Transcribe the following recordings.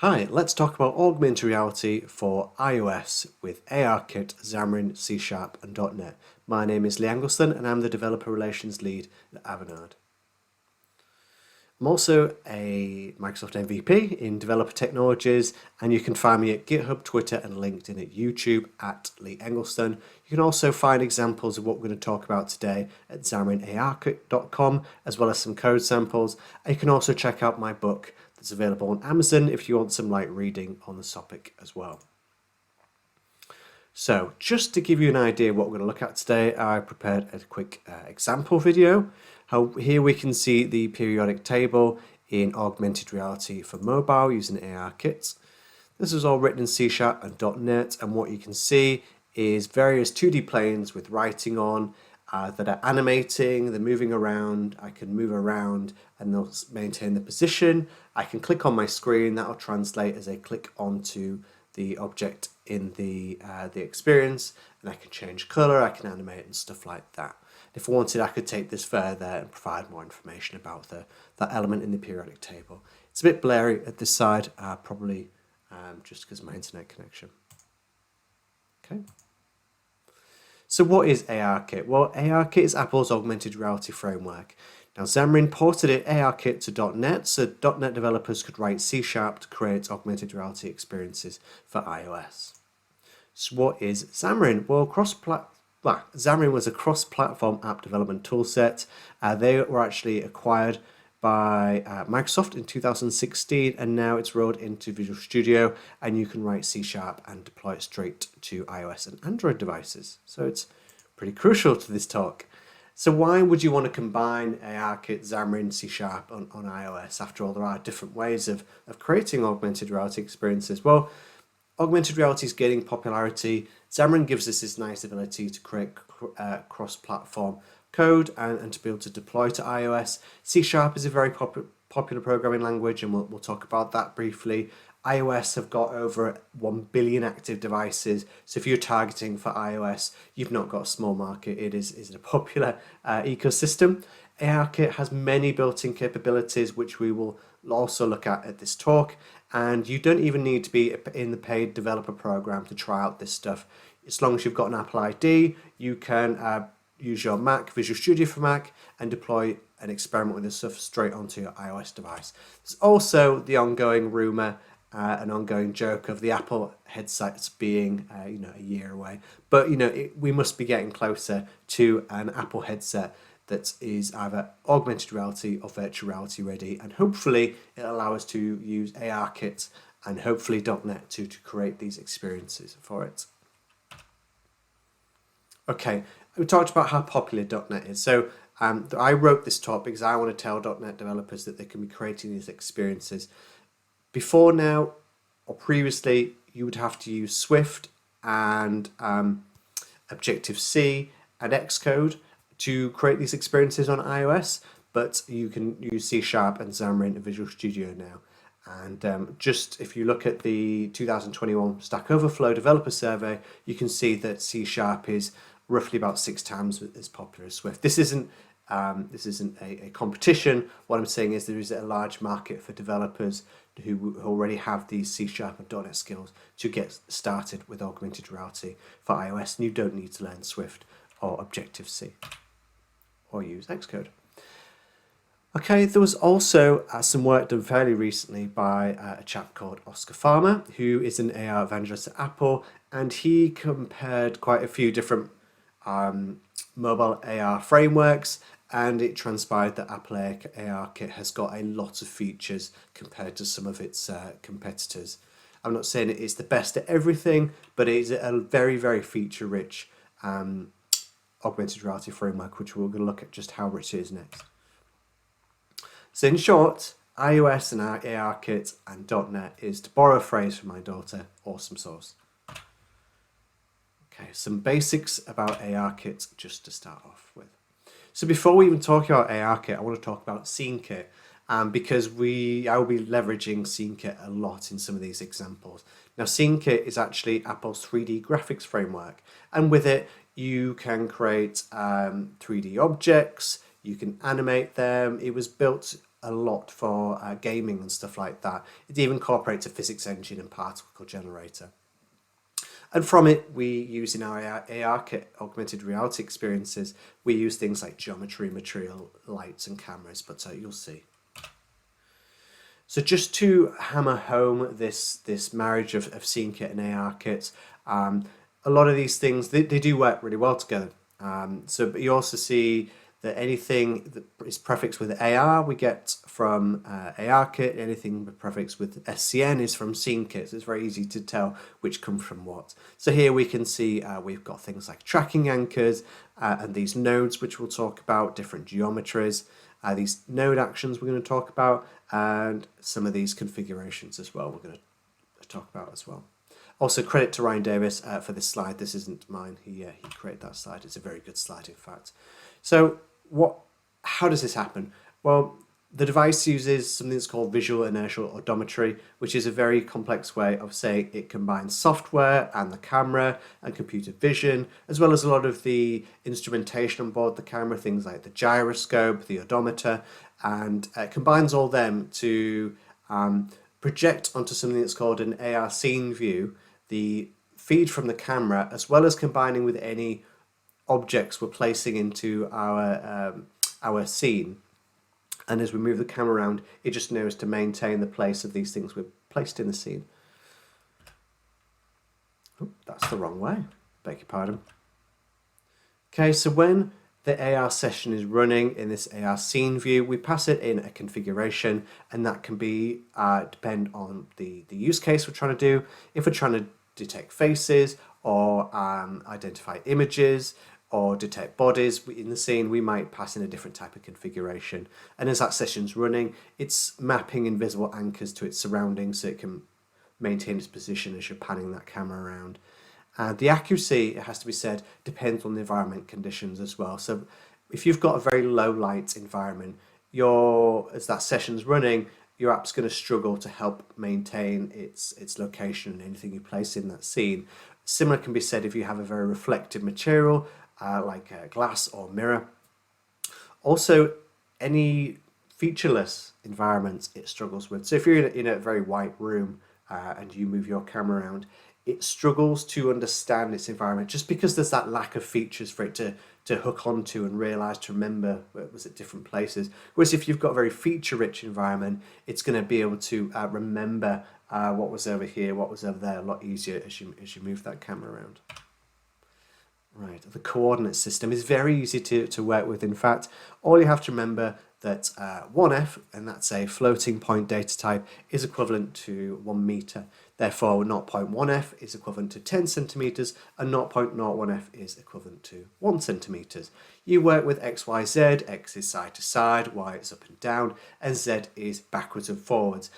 Hi, let's talk about augmented reality for iOS with ARKit, Xamarin, C#, and .NET. My name is Lee Angleston and I'm the Developer Relations Lead at Avanade. I'm also a Microsoft MVP in Developer Technologies, and you can find me at GitHub, Twitter, and LinkedIn at YouTube at Lee Angleston. You can also find examples of what we're going to talk about today at XamarinARKit.com, as well as some code samples. And you can also check out my book that's available on Amazon if you want some light reading on the topic as well. So just to give you an idea of what we're going to look at today, I prepared a quick example video. Here we can see the periodic table in augmented reality for mobile using ARKit. This is all written in C# and .NET, and what you can see is various 2D planes with writing on that are animating, they're moving around. I can move around and they'll maintain the position. I can click on my screen, that'll translate as I click onto the object in the experience, and I can change color, I can animate and stuff like that. If I wanted, I could take this further and provide more information about that element in the periodic table. It's a bit blurry at this side, probably just because of my internet connection. Okay. So what is ARKit? Well, ARKit is Apple's augmented reality framework. Now, Xamarin ported ARKit to .NET, so .NET developers could write C# to create augmented reality experiences for iOS. So what is Xamarin? Well, Xamarin was a cross-platform app development toolset. They were actually acquired by Microsoft in 2016, and now it's rolled into Visual Studio, and you can write C# and deploy it straight to iOS and Android devices. So it's pretty crucial to this talk. So why would you want to combine ARKit, Xamarin, C# on iOS? After all, there are different ways of creating augmented reality experiences. Well, augmented reality is gaining popularity. Xamarin gives us this nice ability to create cross-platform code and to be able to deploy to iOS. C# is a very popular programming language, and we'll talk about that briefly. iOS have got over 1 billion active devices, so if you're targeting for iOS, you've not got a small market. It is a popular ecosystem. ARKit has many built-in capabilities, which we will also look at this talk, and you don't even need to be in the paid developer program to try out this stuff. As long as you've got an Apple ID, you can use your Mac, Visual Studio for Mac, and deploy and experiment with this stuff straight onto your iOS device. There's also the ongoing rumor, an ongoing joke of the Apple headsets being, a year away. But we must be getting closer to an Apple headset that is either augmented reality or virtual reality ready, and hopefully it'll allow us to use ARKit and hopefully .NET to create these experiences for it. Okay, we talked about how popular .NET is. So I wrote this talk because I want to tell .NET developers that they can be creating these experiences. Before now, or previously, you would have to use Swift and Objective-C and Xcode to create these experiences on iOS, but you can use C# and Xamarin and Visual Studio now. And just if you look at the 2021 Stack Overflow developer survey, you can see that C# is roughly about 6 times as popular as Swift. This isn't a competition. What I'm saying is there is a large market for developers who already have these C# and .NET skills to get started with augmented reality for iOS, and you don't need to learn Swift or Objective-C or use Xcode. Okay, there was also some work done fairly recently by a chap called Oscar Farmer, who is an AR evangelist at Apple, and he compared quite a few different mobile AR frameworks, and it transpired that Apple ARKit has got a lot of features compared to some of its competitors. I'm not saying it is the best at everything, but it is a very, very feature-rich augmented reality framework, which we're going to look at just how rich it is next. So in short, iOS and ARKit and .NET is, to borrow a phrase from my daughter, awesome sauce. Okay, some basics about ARKit just to start off with. So before we even talk about ARKit, I want to talk about SceneKit, because I will be leveraging SceneKit a lot in some of these examples. Now, SceneKit is actually Apple's 3D graphics framework, and with it, you can create 3D objects, you can animate them. It was built a lot for gaming and stuff like that. It even incorporates a physics engine and particle generator. And from it, we use in our ARKit augmented reality experiences, we use things like geometry, material, lights and cameras, but you'll see. So just to hammer home this marriage of SceneKit and ARKit, a lot of these things, they do work really well together. But you also see that anything that is prefixed with AR we get from ARKit, anything prefixed with SCN is from SceneKit, so it's very easy to tell which comes from what. So here we can see we've got things like tracking anchors and these nodes which we'll talk about, different geometries, these node actions we're going to talk about, and some of these configurations as well we're going to talk about as well. Also, credit to Ryan Davis for this slide. This isn't mine. He created that slide. It's a very good slide, in fact. So how does this happen? Well, the device uses something that's called visual inertial odometry, which is a very complex way of saying it combines software and the camera and computer vision, as well as a lot of the instrumentation on board the camera, things like the gyroscope, the odometer, and combines all them to project onto something that's called an ARSCNView, the feed from the camera, as well as combining with any objects we're placing into our scene. And as we move the camera around, it just knows to maintain the place of these things we've placed in the scene. Oh, that's the wrong way. Beg your pardon. Okay, so when the AR session is running in this ARSCNView, we pass it in a configuration, and that can be depend on the use case we're trying to do. If we're trying to detect faces or identify images or detect bodies in the scene, we might pass in a different type of configuration. And as that session's running, it's mapping invisible anchors to its surroundings so it can maintain its position as you're panning that camera around. The accuracy, it has to be said, depends on the environment conditions as well. So if you've got a very low light environment, as that session's running, your app's going to struggle to help maintain its location and anything you place in that scene. Similar can be said if you have a very reflective material, like glass or mirror. Also, any featureless environments it struggles with. So if you're in a very white room and you move your camera around, it struggles to understand its environment just because there's that lack of features for it to hook onto and realise to remember it was at different places. Whereas if you've got a very feature-rich environment, it's going to be able to remember what was over here, what was over there a lot easier as you move that camera around. Right, the coordinate system is very easy to work with. In fact, all you have to remember that 1F, and that's a floating point data type, is equivalent to 1 meter. Therefore, 0.1F is equivalent to 10 centimeters, and 0.01F is equivalent to 1 centimeters. You work with X, Y, Z. X is side to side, Y is up and down, and Z is backwards and forwards.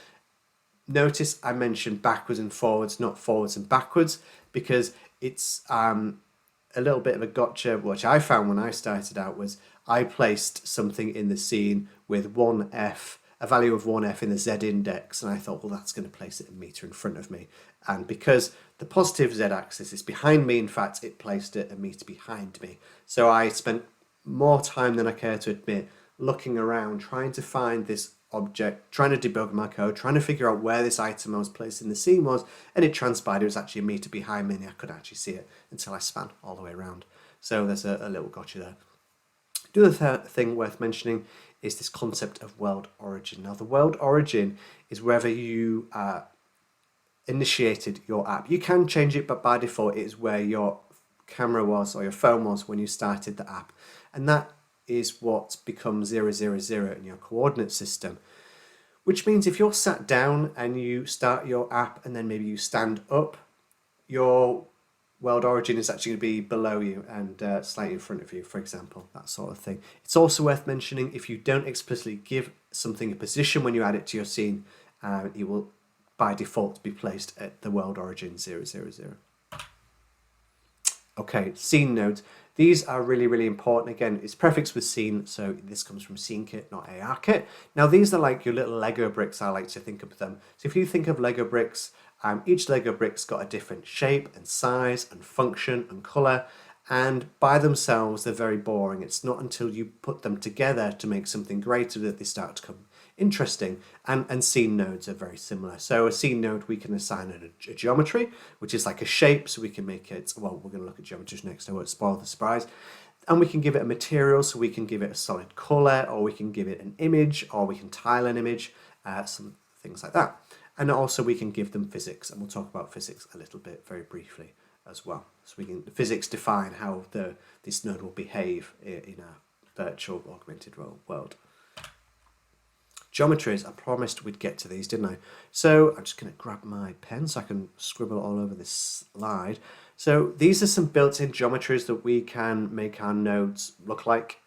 Notice I mentioned backwards and forwards, not forwards and backwards, because it's a little bit of a gotcha. Which I found when I started out was I placed something in the scene with 1F, a value of 1F in the Z index, and I thought, well, that's going to place it a meter in front of me. And because the positive Z axis is behind me, in fact, it placed it a meter behind me. So I spent more time than I care to admit looking around, trying to find this object, trying to debug my code, trying to figure out where this item I was placed in the scene was, and it transpired it was actually a meter behind me and I couldn't actually see it until I span all the way around. So there's a little gotcha there. The other thing worth mentioning is this concept of world origin. Now the world origin is wherever you initiated your app. You can change it, but by default it is where your camera was or your phone was when you started the app, and that is what becomes 000 in your coordinate system, which means if you're sat down and you start your app and then maybe you stand up, your world origin is actually going to be below you and slightly in front of you, for example, that sort of thing. It's also worth mentioning if you don't explicitly give something a position when you add it to your scene, it will by default be placed at the world origin 000. Okay, scene nodes. These are really, really important. Again, it's prefixed with scene, so this comes from SceneKit, not ARKit. Now, these are like your little Lego bricks, I like to think of them. So if you think of Lego bricks, each Lego brick's got a different shape and size and function and colour, and by themselves, they're very boring. It's not until you put them together to make something greater that they start to come interesting. And scene nodes are very similar. So a scene node, we can assign it a geometry, which is like a shape, so we can make it, well, we're going to look at geometries next, I won't spoil the surprise. And we can give it a material, so we can give it a solid color, or we can give it an image, or we can tile an image, some things like that. And also we can give them physics, and we'll talk about physics a little bit very briefly as well. So we can physics define how this node will behave in our virtual augmented world. Geometries, I promised we'd get to these, didn't I? So I'm just going to grab my pen so I can scribble all over this slide. So these are some built-in geometries that we can make our nodes look like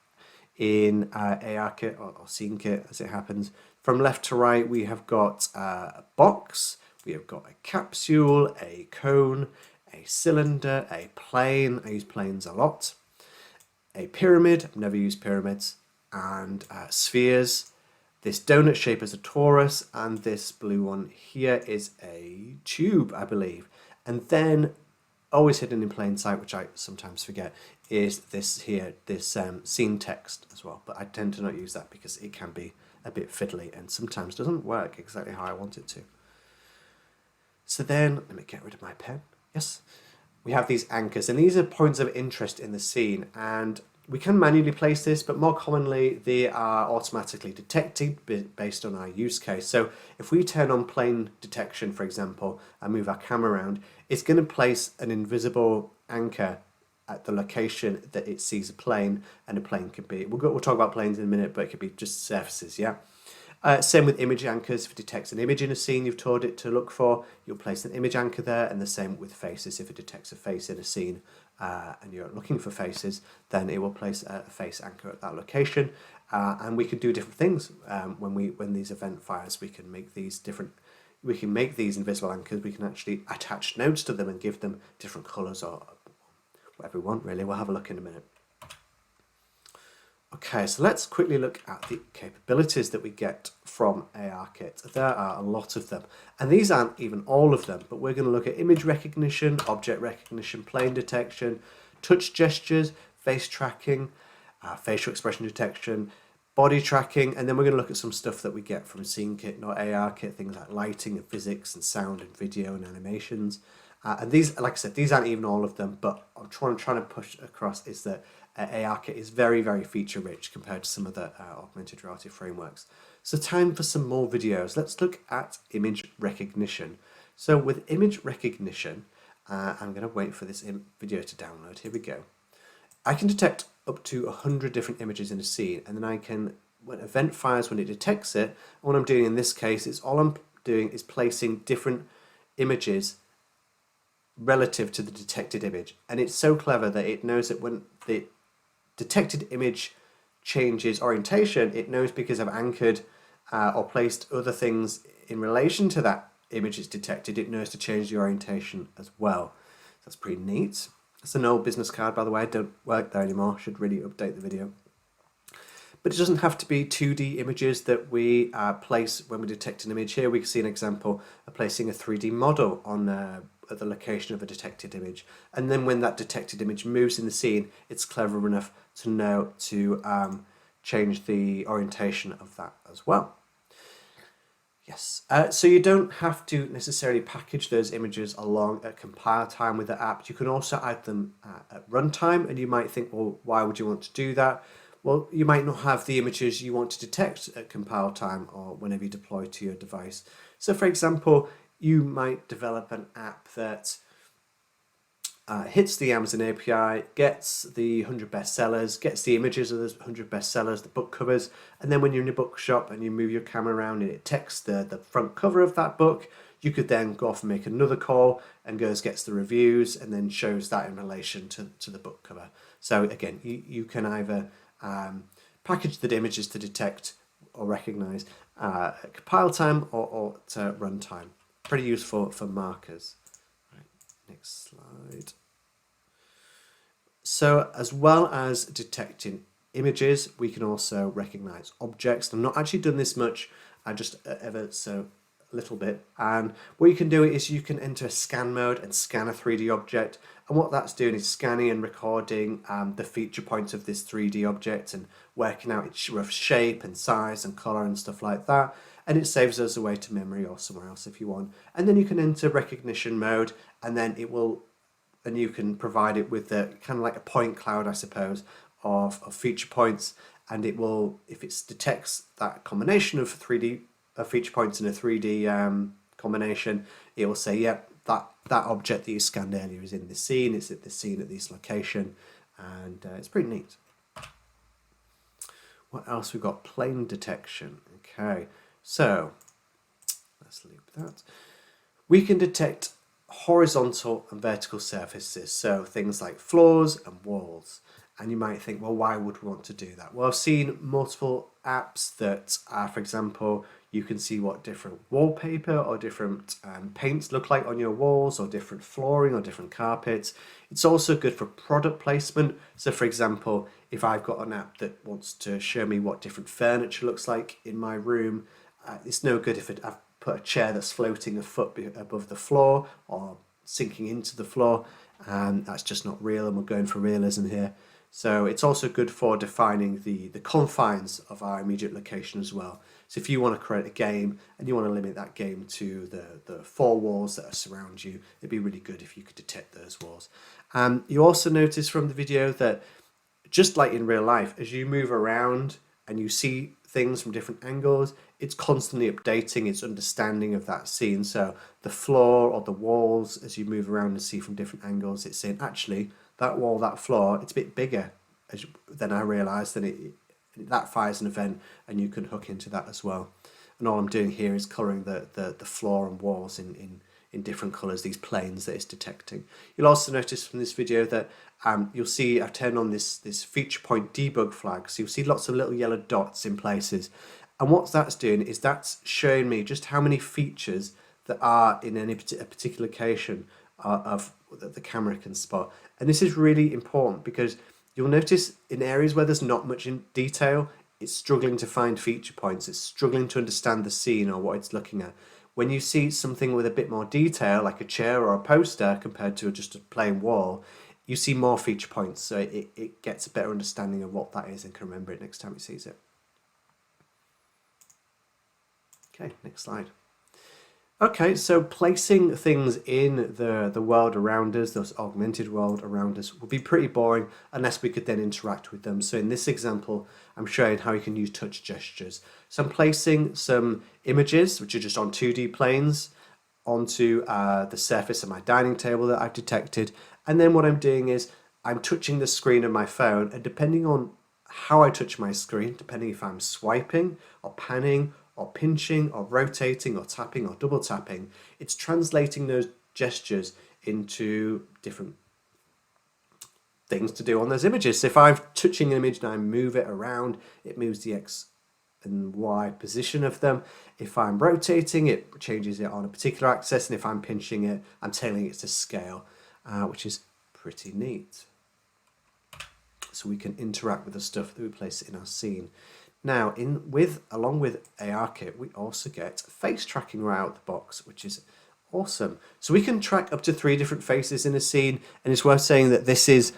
in ARKit or SceneKit, as it happens. From left to right, we have got a box, we have got a capsule, a cone, a cylinder, a plane, I use planes a lot, a pyramid, I've never used pyramids, and spheres. This donut shape is a torus, and this blue one here is a tube, I believe. And then, always hidden in plain sight, which I sometimes forget, is this here, this scene text as well. But I tend to not use that because it can be a bit fiddly and sometimes doesn't work exactly how I want it to. So then, let me get rid of my pen. Yes, we have these anchors, and these are points of interest in the scene, and we can manually place this, but more commonly they are automatically detected based on our use case. So if we turn on plane detection, for example, and move our camera around, it's going to place an invisible anchor at the location that it sees a plane, and a plane could be, we'll talk about planes in a minute, but it could be just surfaces, yeah? Same with image anchors. If it detects an image in a scene you've told it to look for, you'll place an image anchor there, and the same with faces. If it detects a face in a scene and you're looking for faces, then it will place a face anchor at that location. And we can do different things when these event fires. We can make these invisible anchors. We can actually attach nodes to them and give them different colors or whatever we want, really. We'll have a look in a minute. Okay, so let's quickly look at the capabilities that we get from ARKit. There are a lot of them, and these aren't even all of them, but we're going to look at image recognition, object recognition, plane detection, touch gestures, face tracking, facial expression detection, body tracking, and then we're going to look at some stuff that we get from SceneKit, not ARKit, things like lighting and physics and sound and video and animations. And these, like I said, these aren't even all of them, but I'm trying to push across is that ARKit is very, very feature rich compared to some other augmented reality frameworks. So time for some more videos. Let's look at image recognition. So with image recognition, I'm going to wait for this video to download. Here we go. I can detect up to 100 different images in a scene, and then I can, when event fires, when it detects it, what I'm doing in this case is all I'm doing is placing different images relative to the detected image. And it's so clever that it knows that when the detected image changes orientation, it knows because I've anchored or placed other things in relation to that image it's detected, it knows to change the orientation as well. That's pretty neat. It's an old business card, by the way. I don't work there anymore. Should really update the video. But it doesn't have to be 2D images that we place when we detect an image. Here we can see an example of placing a 3D model on at the location of a detected image. And then when that detected image moves in the scene, it's clever enough to know to change the orientation of that as well. Yes, so you don't have to necessarily package those images along at compile time with the app. You can also add them at runtime, and you might think, well, why would you want to do that? Well, you might not have the images you want to detect at compile time or whenever you deploy to your device. So for example, you might develop an app that hits the Amazon API, gets the 100 bestsellers, gets the images of those 100 bestsellers, the book covers, and then when you're in a bookshop and you move your camera around and it detects the front cover of that book, you could then go off and make another call and gets the reviews and then shows that in relation to the book cover. So again, you can either package the images to detect or recognize at compile time or to runtime. Pretty useful for markers. Right, next slide. So as well as detecting images, we can also recognize objects. I've not actually done this much, I just ever so a little bit, and what you can do is you can enter scan mode and scan a 3D object, and what that's doing is scanning and recording the feature points of this 3D object and working out its rough shape and size and color and stuff like that, and it saves us away to memory or somewhere else if you want. And then you can enter recognition mode, and then you can provide it with the kind of like a point cloud, I suppose, of feature points, and it will, if it detects that combination of 3D feature points in a 3D combination, it will say, yep, that object that you scanned earlier is in this scene, it's at this scene at this location, and it's pretty neat. What else? We've got plane detection. Okay, so let's loop that. We can detect horizontal and vertical surfaces, so things like floors and walls. And you might think, well, why would we want to do that? Well, I've seen multiple apps that, for example, you can see what different wallpaper or different paints look like on your walls, or different flooring or different carpets. It's also good for product placement. So for example, if I've got an app that wants to show me what different furniture looks like in my room, it's no good if I've put a chair that's floating a foot above the floor or sinking into the floor. That's just not real, and we're going for realism here. So it's also good for defining the confines of our immediate location as well. So if you want to create a game and you want to limit that game to the 4 walls that surround you, it'd be really good if you could detect those walls. You also notice from the video that just like in real life, as you move around and you see things from different angles, it's constantly updating its understanding of that scene. So the floor or the walls, as you move around and see from different angles, it's saying, actually, that wall, that floor, it's a bit bigger than I realised, and that fires an event, and you can hook into that as well. And all I'm doing here is colouring the floor and walls in different colours, these planes that it's detecting. You'll also notice from this video that you'll see I've turned on this feature point debug flag, so you'll see lots of little yellow dots in places. And what that's doing is that's showing me just how many features that are in a particular location that the camera can spot. And this is really important because you'll notice in areas where there's not much in detail, it's struggling to find feature points, it's struggling to understand the scene or what it's looking at. When you see something with a bit more detail, like a chair or a poster compared to just a plain wall, you see more feature points, so it gets a better understanding of what that is and can remember it next time it sees it. Okay, next slide. Okay, so placing things in the world around us, this augmented world around us, would be pretty boring unless we could then interact with them. So in this example, I'm showing how you can use touch gestures. So I'm placing some images, which are just on 2D planes, onto the surface of my dining table that I've detected. And then what I'm doing is I'm touching the screen of my phone, and depending on how I touch my screen, depending if I'm swiping or panning or pinching or rotating or tapping or double tapping, it's translating those gestures into different things to do on those images. So if I'm touching an image and I move it around, it moves the X and Y position of them. If I'm rotating, it changes it on a particular axis, and if I'm pinching it, I'm telling it to scale, which is pretty neat. So we can interact with the stuff that we place in our scene. Now, along with ARKit, we also get face tracking right out the box, which is awesome. So we can track up to 3 different faces in a scene, and it's worth saying that this is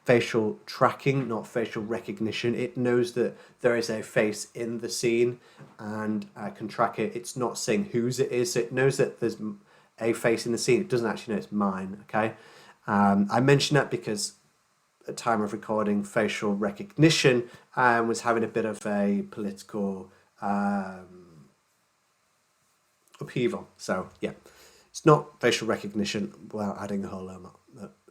facial tracking, not facial recognition. It knows that there is a face in the scene and can track it. It's not saying whose it is, so it knows that there's a face in the scene. It doesn't actually know it's mine, okay? I mention that because at time of recording, facial recognition was having a bit of a political upheaval. So yeah, it's not facial recognition without adding a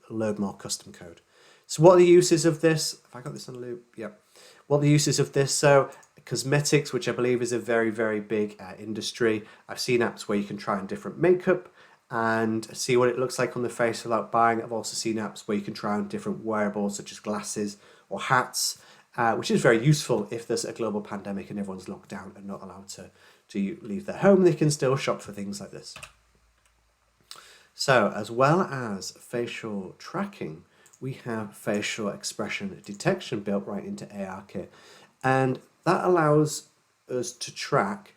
load more custom code. So what are the uses of this? Have I got this on a loop? Yep. What are the uses of this? So cosmetics, which I believe is a very, very big industry. I've seen apps where you can try on different makeup and see what it looks like on the face without buying. I've also seen apps where you can try on different wearables such as glasses or hats, which is very useful if there's a global pandemic and everyone's locked down and not allowed to leave their home. They can still shop for things like this. So as well as facial tracking, we have facial expression detection built right into ARKit, and that allows us to track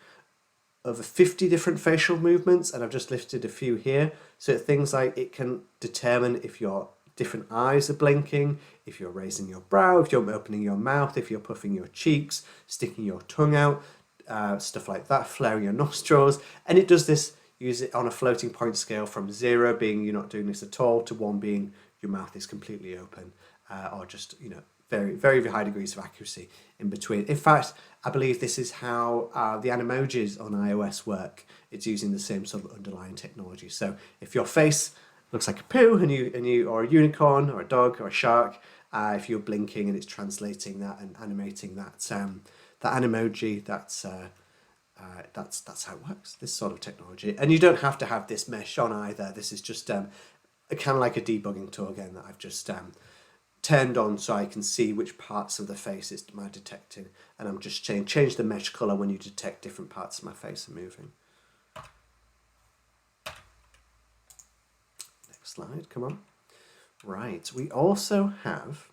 over 50 different facial movements, and I've just listed a few here. So things like it can determine if your different eyes are blinking, if you're raising your brow, if you're opening your mouth, if you're puffing your cheeks, sticking your tongue out, stuff like that, flaring your nostrils. And it does this, use it on a floating point scale from 0 being you're not doing this at all to 1 being your mouth is completely open, or just, you know, very, very high degrees of accuracy in between. In fact, I believe this is how the animojis on iOS work. It's using the same sort of underlying technology. So if your face looks like a poo and you or a unicorn or a dog or a shark, if you're blinking and it's translating that and animating that that animoji, that's how it works. This sort of technology, and you don't have to have this mesh on either. This is just kind of like a debugging tool again that I've just turned on so I can see which parts of the face it's detecting, and I'm just change the mesh color when you detect different parts of my face are moving. Next slide, come on. Right, we also have,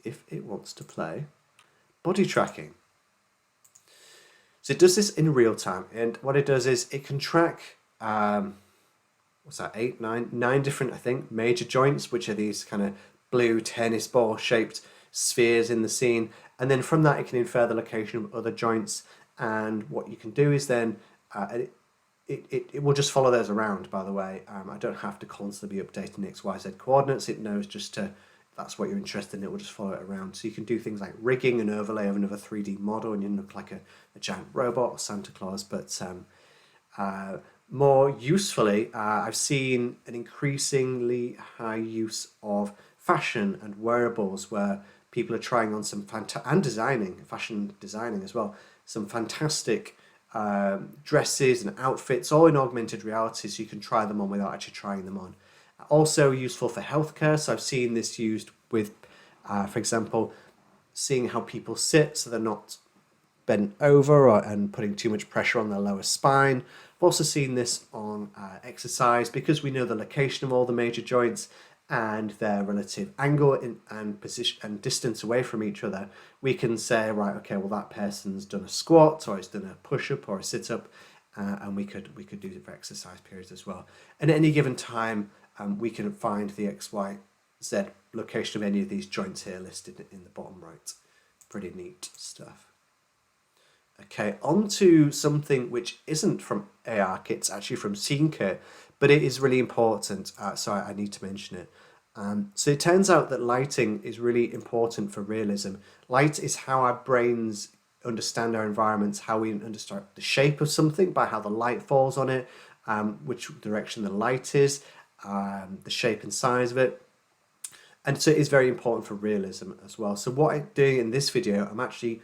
if it wants to play, body tracking. So it does this in real time, and what it does is it can track what's that, 9 different, I think, major joints, which are these kind of blue tennis ball shaped spheres in the scene, and then from that it can infer the location of other joints. And what you can do is then it will just follow those around, by the way. I don't have to constantly be updating the XYZ coordinates. It knows just to, that's what you're interested in, it will just follow it around. So you can do things like rigging an overlay of another 3D model and you look like a giant robot or Santa Claus. But more usefully, I've seen an increasingly high use of fashion and wearables where people are trying on some fashion designing as well, some fantastic dresses and outfits, all in augmented reality, so you can try them on without actually trying them on. Also useful for healthcare, so I've seen this used with, for example, seeing how people sit so they're not bent over and putting too much pressure on their lower spine. I've also seen this on exercise, because we know the location of all the major joints and their relative angle and position and distance away from each other. We can say, right, okay, well that person's done a squat or it's done a push-up or a sit-up, and we could do it for exercise periods as well. And at any given time, we can find the XYZ location of any of these joints here listed in the bottom right. Pretty neat stuff. Okay, on to something which isn't from ARKit, it's actually from SceneKit, but it is really important, so I need to mention it. So it turns out that lighting is really important for realism. Light is how our brains understand our environments, how we understand the shape of something by how the light falls on it, which direction the light is, the shape and size of it. And so it is very important for realism as well. So what I'm doing in this video, I'm actually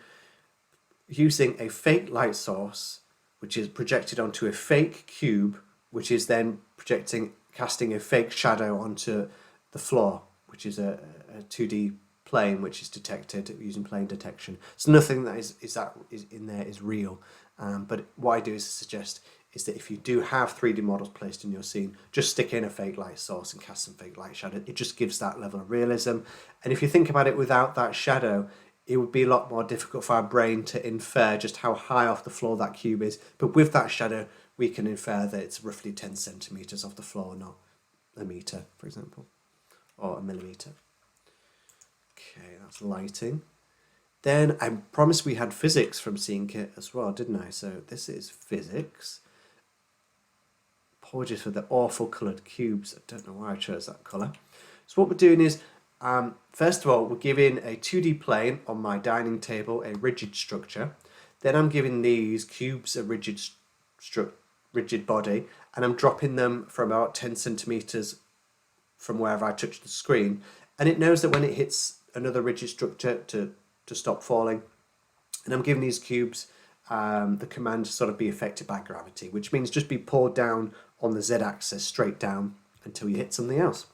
using a fake light source, which is projected onto a fake cube, which is then casting a fake shadow onto the floor, which is a 2D plane, which is detected using plane detection. So nothing that is in there is real. But what I do is suggest is that if you do have 3D models placed in your scene, just stick in a fake light source and cast some fake light shadow. It just gives that level of realism. And if you think about it, without that shadow, it would be a lot more difficult for our brain to infer just how high off the floor that cube is. But with that shadow, we can infer that it's roughly 10 centimeters off the floor, not a meter, for example, or a millimeter. Okay, that's lighting. Then I promised we had physics from SceneKit as well, didn't I? So this is physics. Apologies for the awful coloured cubes. I don't know why I chose that colour. So what we're doing is, first of all, we're giving a 2D plane on my dining table a rigid structure. Then I'm giving these cubes a rigid body, and I'm dropping them from about 10 centimeters from wherever I touch the screen. And it knows that when it hits another rigid structure to stop falling. And I'm giving these cubes the command to sort of be affected by gravity, which means just be pulled down on the z-axis straight down until you hit something else.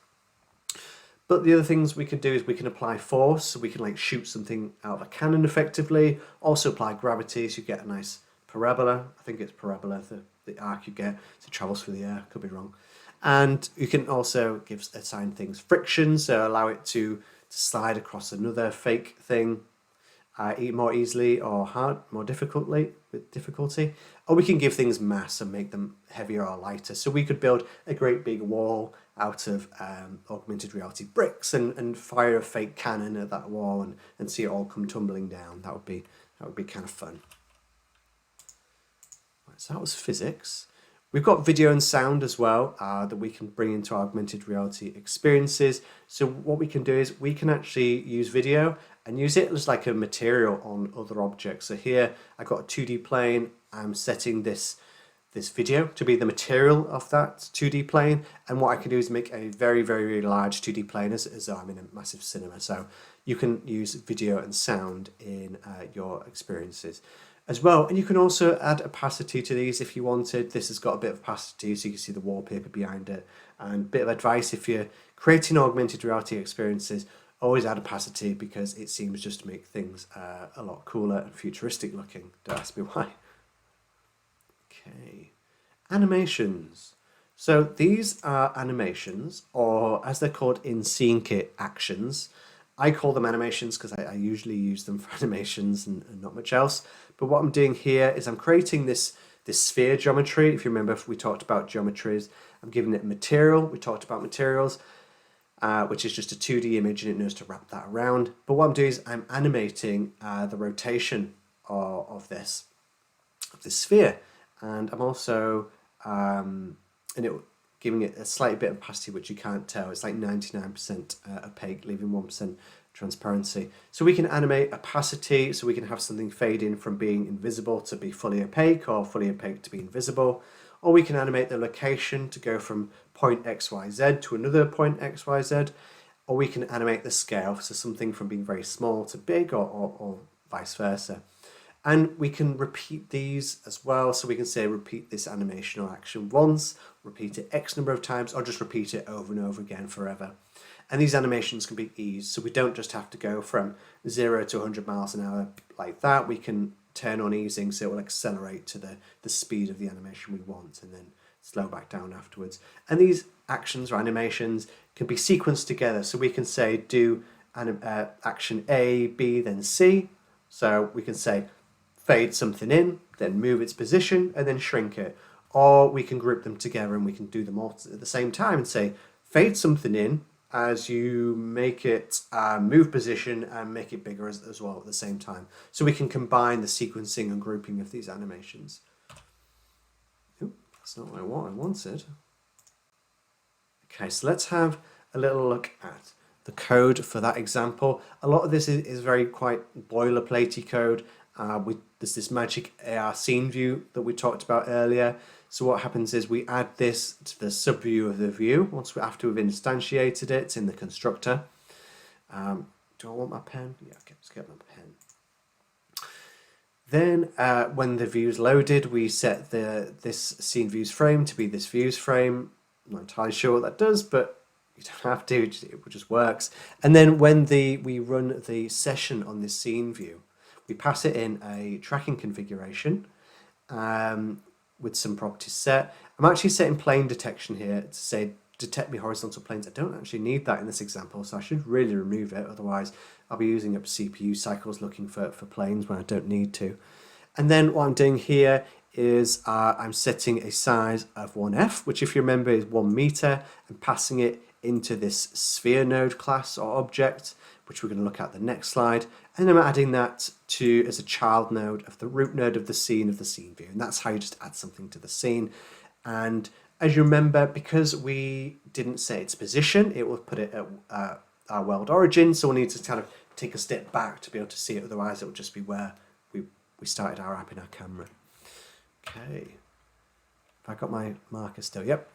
But the other things we can do is we can apply force, so we can like shoot something out of a cannon effectively. Also apply gravity, so you get a nice parabola. I think it's parabola, the arc you get, so it travels through the air, could be wrong. And you can also assign things friction, so allow it to slide across another fake thing more easily or more difficulty. or we can give things mass and make them heavier or lighter. So we could build a great big wall out of augmented reality bricks and fire a fake cannon at that wall and see it all come tumbling down. That would be kind of fun. Right, so that was physics. We've got video and sound as well that we can bring into augmented reality experiences. So what we can do is we can actually use video and use it as like a material on other objects. So here I've got a 2D plane. I'm setting this video to be the material of that 2D plane, and what I can do is make a very, very, very large 2D plane as though I'm in a massive cinema. So you can use video and sound in your experiences as well, and you can also add opacity to these if you wanted. This has got a bit of opacity so you can see the wallpaper behind it. And a bit of advice, if you're creating augmented reality experiences, always add opacity because it seems just to make things a lot cooler and futuristic looking. Don't ask me why. Okay, animations. So these are animations, or as they're called in SceneKit, actions. I call them animations because I usually use them for animations and not much else. But what I'm doing here is I'm creating this sphere geometry. If you remember, we talked about geometries. I'm giving it material. We talked about materials, which is just a 2D image and it knows to wrap that around. But what I'm doing is I'm animating the rotation of this sphere. And I'm also giving it a slight bit of opacity, which you can't tell. It's like 99% opaque, leaving 1% transparency. So we can animate opacity, so we can have something fade in from being invisible to be fully opaque, or fully opaque to be invisible. Or we can animate the location to go from point XYZ to another point XYZ. Or we can animate the scale, so something from being very small to big, or vice versa. And we can repeat these as well. So we can say repeat this animation or action once, repeat it X number of times, or just repeat it over and over again forever. And these animations can be eased. So we don't just have to go from 0 to 100 miles an hour like that. We can turn on easing so it will accelerate to the speed of the animation we want and then slow back down afterwards. And these actions or animations can be sequenced together. So we can say do action A, B, then C. So we can say fade something in, then move its position, and then shrink it. Or we can group them together and we can do them all at the same time and say fade something in as you make it move position and make it bigger as well at the same time. So we can combine the sequencing and grouping of these animations. Ooh, that's not what I wanted. Okay, so let's have a little look at the code for that example. A lot of this is very quite boilerplatey code. There's this magic ARSCNView that we talked about earlier. So what happens is we add this to the subview of the view after we've instantiated it in the constructor. Do I want my pen? Yeah, okay, let's get my pen. Then when the view is loaded, we set this scene views frame to be this views frame. I'm not entirely sure what that does, but you don't have to, it just works. And then when we run the session on this scene view, we pass it in a tracking configuration with some properties set. I'm actually setting plane detection here to say detect me horizontal planes. I don't actually need that in this example, so I should really remove it. Otherwise, I'll be using up CPU cycles looking for planes when I don't need to. And then what I'm doing here is I'm setting a size of 1f, which if you remember is 1 meter, and passing it into this SceneNode class or object, which we're going to look at the next slide. And I'm adding that as a child node of the root node of the scene view. And that's how you just add something to the scene. And as you remember, because we didn't set its position, it will put it at our world origin. So we'll need to kind of take a step back to be able to see it. Otherwise, it will just be where we started our app in our camera. Okay. Have I got my marker still? Yep.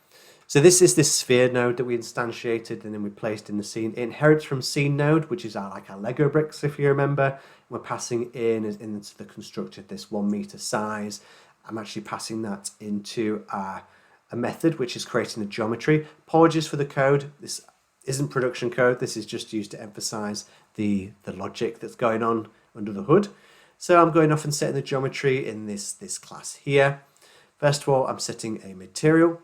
So this is this sphere node that we instantiated and then we placed in the scene. It inherits from SceneNode, which is our Lego bricks, if you remember. We're passing into the constructor this 1 meter size. I'm actually passing that into a method which is creating a geometry. Apologies for the code. This isn't production code. This is just used to emphasize the logic that's going on under the hood. So I'm going off and setting the geometry in this class here. First of all, I'm setting a material.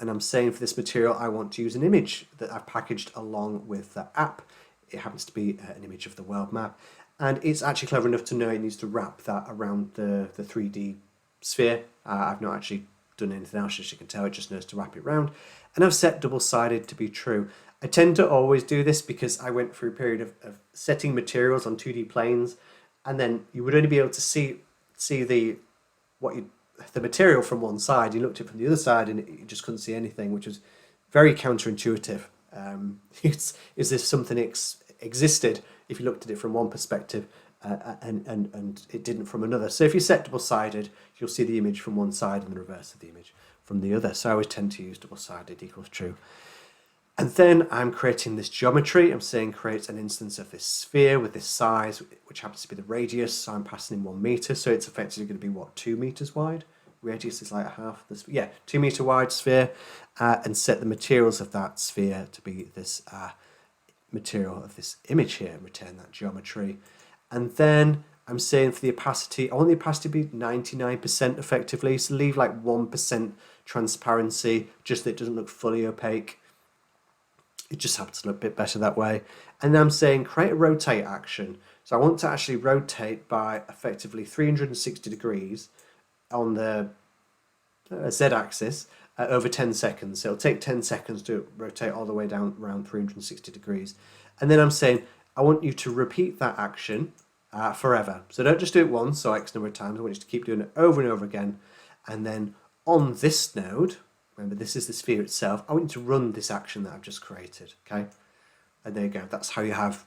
And I'm saying for this material, I want to use an image that I've packaged along with the app. It happens to be an image of the world map. And it's actually clever enough to know it needs to wrap that around the 3D sphere. I've not actually done anything else, as you can tell, it just knows to wrap it round. And I've set double-sided to be true. I tend to always do this because I went through a period of setting materials on 2D planes, and then you would only be able to see the material from one side. You looked at it from the other side and you just couldn't see anything, which was very counterintuitive. It's as if something existed if you looked at it from one perspective and it didn't from another. So if you set double-sided, you'll see the image from one side and the reverse of the image from the other. So I always tend to use double-sided equals true. And then I'm creating this geometry. I'm saying create an instance of this sphere with this size, which happens to be the radius. So I'm passing in 1 meter. So it's effectively going to be, what, 2 meters wide? Radius is like half the sphere. Yeah, 2 meter wide sphere. And set the materials of that sphere to be this material of this image here and return that geometry. And then I'm saying for the opacity, I want the opacity to be 99% effectively. So leave like 1% transparency, just that it doesn't look fully opaque. It just happens to look a bit better that way. And then I'm saying create a rotate action. So I want to actually rotate by effectively 360 degrees on the z-axis over 10 seconds. So it'll take 10 seconds to rotate all the way down around 360 degrees. And then I'm saying I want you to repeat that action forever. So don't just do it once or X number of times. I want you to keep doing it over and over again. And then on this node, remember this is the sphere itself, I want you to run this action that I've just created, okay? And there you go. That's how you have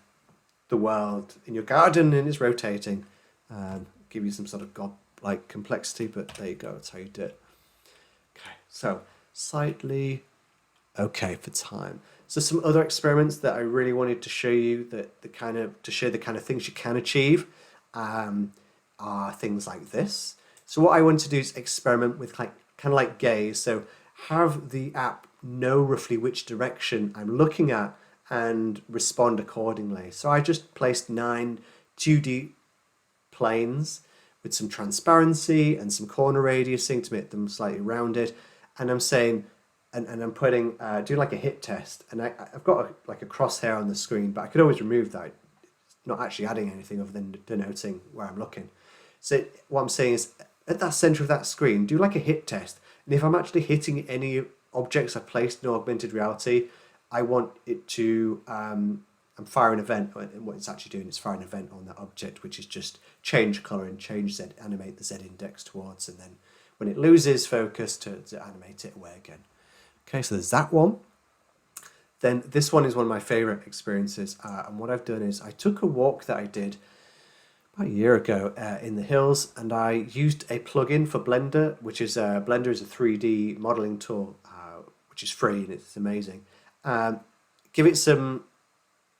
the world in your garden and it's rotating. Give you some sort of godlike complexity, but there you go. That's how you do it. Okay, so slightly okay for time. So some other experiments that I really wanted to show you to show the kind of things you can achieve are things like this. So what I want to do is experiment with kind of like gaze. So have the app know roughly which direction I'm looking at and respond accordingly. So I just placed 9 2D planes with some transparency and some corner radiusing to make them slightly rounded. And I'm saying, and I'm putting, do like a hit test. And I've got like a crosshair on the screen, but I could always remove that. It's not actually adding anything other than denoting where I'm looking. So what I'm saying is, at that center of that screen, do like a hit test. And if I'm actually hitting any objects I've placed in augmented reality, I want it to, I'm firing an event, and what it's actually doing is firing an event on that object, which is just change color and change Z, animate the Z index towards, and then when it loses focus to animate it away again. Okay, so there's that one. Then this one is one of my favorite experiences, and what I've done is I took a walk that I did about a year ago in the hills, and I used a plugin for Blender, which is Blender is a 3D modeling tool, which is free and it's amazing. Give it some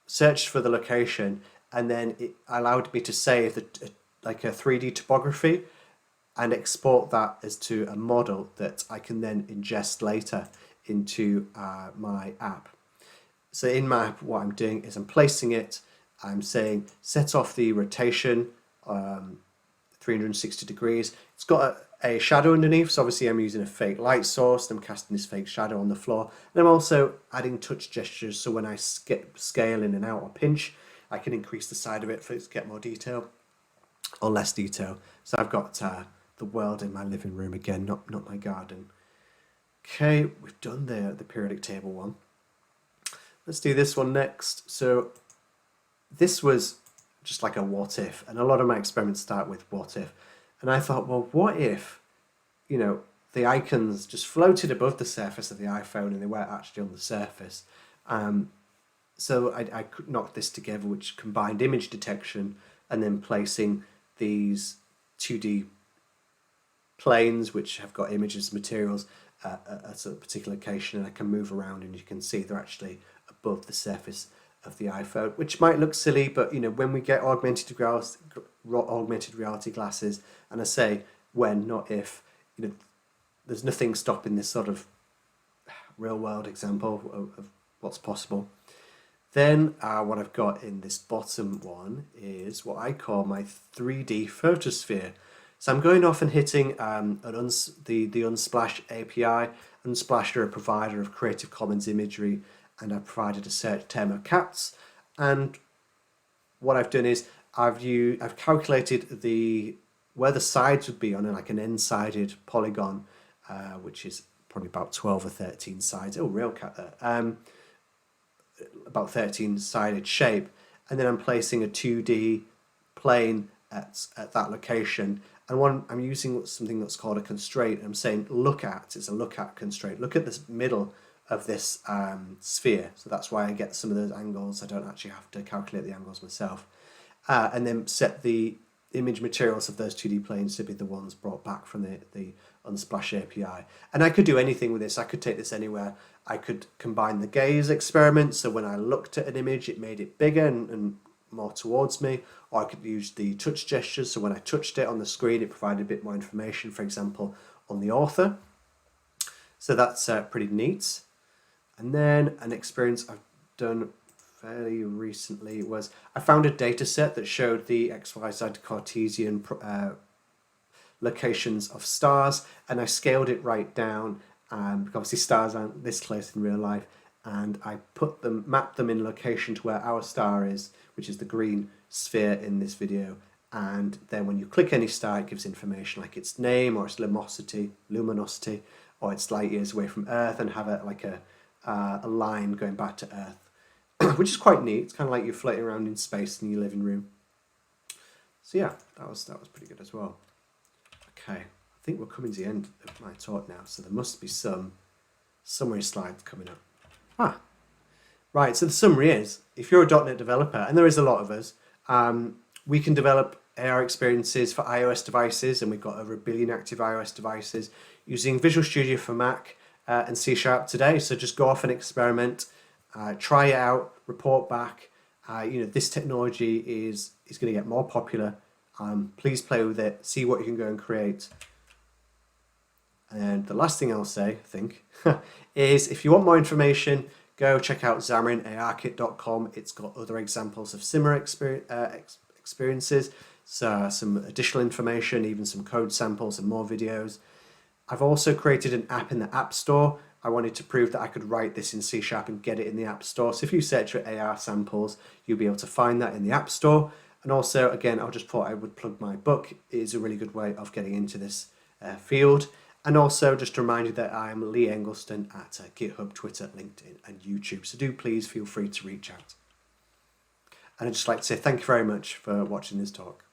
search for the location, and then it allowed me to save like a 3D topography and export that as to a model that I can then ingest later into my app. So in my app, what I'm doing is I'm placing it, I'm saying set off the rotation 360 degrees. It's got a shadow underneath, so obviously I'm using a fake light source, and I'm casting this fake shadow on the floor. And I'm also adding touch gestures, so when I scale in and out or pinch, I can increase the side of it for it to get more detail or less detail. So I've got the world in my living room again, not my garden. Okay, we've done the periodic table one. Let's do this one next. So this was just like a what if, and a lot of my experiments start with what if. And I thought, well, what if, you know, the icons just floated above the surface of the iPhone and they weren't actually on the surface? So I knocked this together, which combined image detection and then placing these 2D planes, which have got images, materials at a particular location, and I can move around and you can see they're actually above the surface of the iPhone, which might look silly, but you know, when we get augmented reality glasses, and I say when, not if, you know, there's nothing stopping this sort of real world example of what's possible. Then what I've got in this bottom one is what I call my 3D photosphere. So I'm going off and hitting the Unsplash API. Unsplash are a provider of Creative Commons imagery, and I've provided a search term of cats. And what I've done is I've calculated the where the sides would be on like an n-sided polygon, which is probably about 12 or 13 sides. Oh, real cat there. About 13-sided shape, and then I'm placing a 2D plane at that location. And I'm using something that's called a constraint. I'm saying look at, it's a look at constraint. Look at this middle of this sphere. So that's why I get some of those angles. I don't actually have to calculate the angles myself. And then set the image materials of those 2D planes to be the ones brought back from the Unsplash API. And I could do anything with this. I could take this anywhere. I could combine the gaze experiment, so when I looked at an image it made it bigger and more towards me, or I could use the touch gestures, so when I touched it on the screen it provided a bit more information, for example on the author. So that's pretty neat. And then an experience I've done fairly recently was I found a data set that showed the XYZ Cartesian locations of stars, and I scaled it right down, because obviously stars aren't this close in real life, and I mapped them in location to where our star is, which is the green sphere in this video. And then when you click any star it gives information like its name or its luminosity, or its light years away from Earth, and have a line going back to Earth, which is quite neat. It's kind of like you're floating around in space in your living room. So yeah, that was pretty good as well. Okay, I think we're coming to the end of my talk now, so there must be some summary slides coming up. Right, so the summary is, if you're a .NET developer, and there is a lot of us, we can develop AR experiences for iOS devices, and we've got over 1 billion active iOS devices using Visual Studio for Mac and C# today. So just go off and experiment, try it out, report back. This technology is going to get more popular. Please play with it, see what you can go and create. And the last thing I'll say, I think, is if you want more information, go check out Xamarin, ARKit.com. It's got other examples of similar experiences, so some additional information, even some code samples and more videos. I've also created an app in the App Store. I wanted to prove that I could write this in C# and get it in the App Store. So if you search for AR samples, you'll be able to find that in the App Store. And also, again, I just thought I would plug my book. It is a really good way of getting into this field. And also, just to remind you that I'm Lee Engelston at GitHub, Twitter, LinkedIn, and YouTube. So do please feel free to reach out. And I'd just like to say thank you very much for watching this talk.